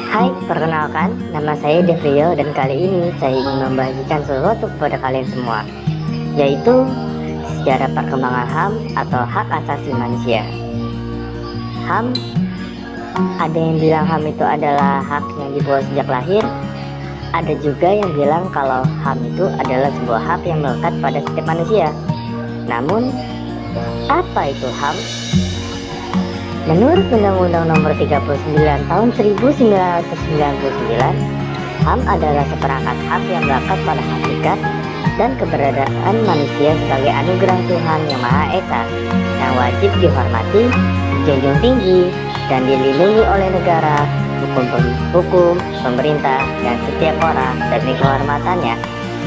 Hai, perkenalkan, nama saya Devrio dan kali ini saya ingin membagikan sesuatu kepada kalian semua, yaitu sejarah perkembangan HAM atau hak asasi manusia. HAM, ada yang bilang HAM itu adalah hak yang dibuat sejak lahir, ada juga yang bilang kalau HAM itu adalah sebuah hak yang melekat pada setiap manusia. Namun, apa itu HAM? Menurut Undang-Undang Nomor 39 Tahun 1999, HAM adalah seperangkat hak yang melekat pada hakikat dan keberadaan manusia sebagai anugerah Tuhan Yang Maha Esa yang wajib dihormati, dijunjung tinggi, dan dilindungi oleh negara, hukum, pemerintah, dan setiap orang demi kehormatannya,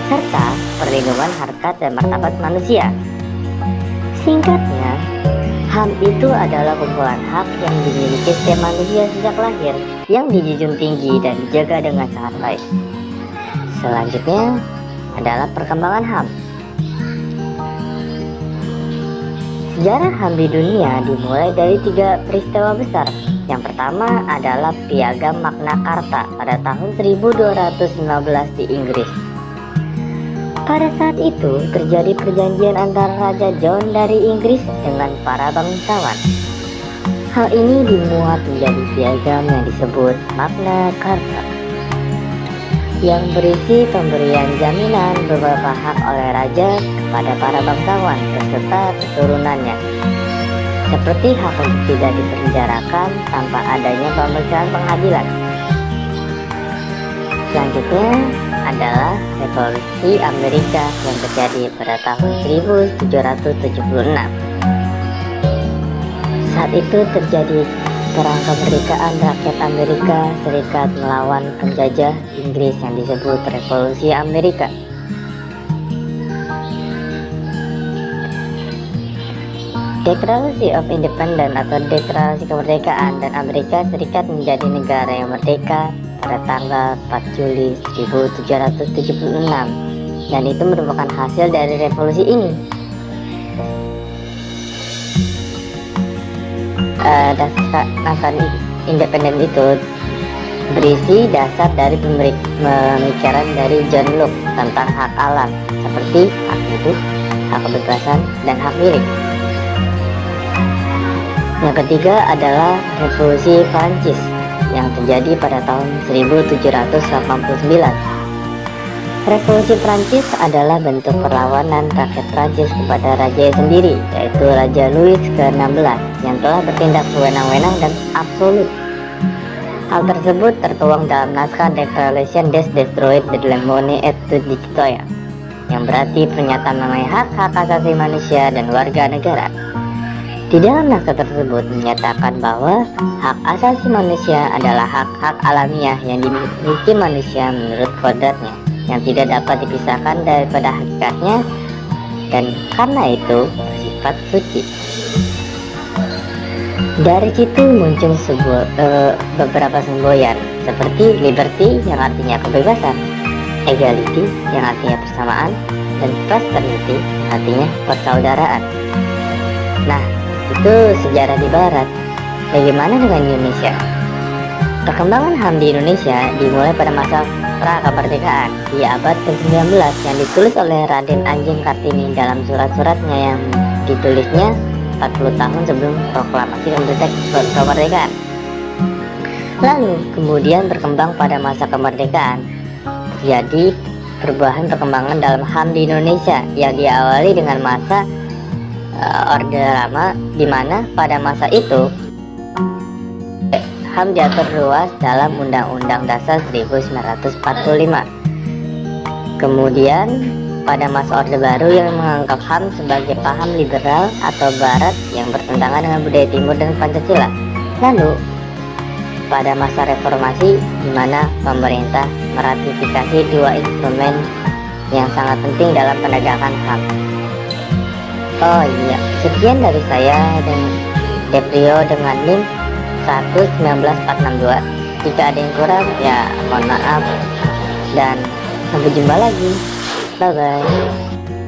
serta perlindungan harkat dan martabat manusia. Singkatnya, HAM itu adalah kumpulan hak yang dimiliki setiap manusia sejak lahir, yang dijunjung tinggi dan dijaga dengan sangat baik. Selanjutnya adalah perkembangan HAM. Sejarah HAM di dunia dimulai dari 3 peristiwa besar. Yang pertama adalah Piagam Magna Carta pada tahun 1215 di Inggris. Pada saat itu terjadi perjanjian antara Raja John dari Inggris dengan para bangsawan. Hal ini dimuat menjadi piagam yang disebut Magna Carta, yang berisi pemberian jaminan beberapa hak oleh raja kepada para bangsawan beserta keturunannya, seperti hak untuk tidak dipenjarakan tanpa adanya pemeriksaan pengadilan. Selanjutnya adalah Revolusi Amerika yang terjadi pada tahun 1776. Saat itu terjadi perang kemerdekaan rakyat Amerika Serikat melawan penjajah Inggris yang disebut Revolusi Amerika. Declaration of Independence atau Deklarasi Kemerdekaan, dan Amerika Serikat menjadi negara yang merdeka pada tanggal 4 Juli 1776, dan itu merupakan hasil dari revolusi ini. Dasar independen itu berisi dasar dari pemikiran dari John Locke tentang hak alam, seperti hak hidup, hak kebebasan, dan hak milik. Yang ketiga adalah Revolusi Prancis yang terjadi pada tahun 1789. Revolusi Prancis adalah bentuk perlawanan rakyat Prancis kepada raja sendiri, yaitu Raja Louis ke-16 yang telah bertindak sewenang-wenang dan absolut. Hal tersebut tertuang dalam naskah Declaration des Droits de l'Homme et du Citoyen, yang berarti pernyataan mengenai hak-hak asasi manusia dan warga negara. Di dalam naskah tersebut menyatakan bahwa hak asasi manusia adalah hak-hak alamiah yang dimiliki manusia menurut kodratnya, yang tidak dapat dipisahkan daripada hakikatnya, dan karena itu bersifat suci. Dari situ muncul beberapa semboyan seperti liberty yang artinya kebebasan, equality yang artinya persamaan, dan fraternity yang artinya persaudaraan. Nah, itu sejarah di barat. Bagaimana dengan Indonesia? Perkembangan HAM di Indonesia dimulai pada masa pra-kemerdekaan di abad ke-19 yang ditulis oleh Raden Anjing Kartini dalam surat-suratnya yang ditulisnya 40 tahun sebelum proklamasi kemerdekaan. Lalu kemudian berkembang pada masa kemerdekaan. Jadi perubahan perkembangan dalam HAM di Indonesia yang diawali dengan masa Orde Lama, di mana pada masa itu HAM diatur luas dalam Undang-Undang Dasar 1945. Kemudian pada masa Orde Baru yang menganggap HAM sebagai paham liberal atau barat yang bertentangan dengan budaya timur dan Pancasila. Lalu pada masa reformasi, di mana pemerintah meratifikasi 2 instrumen yang sangat penting dalam penegakan HAM. Oh iya, sekian dari saya dan Devrio dengan NIM 119462. Jika ada yang kurang, ya mohon maaf, dan sampai jumpa lagi. Bye bye.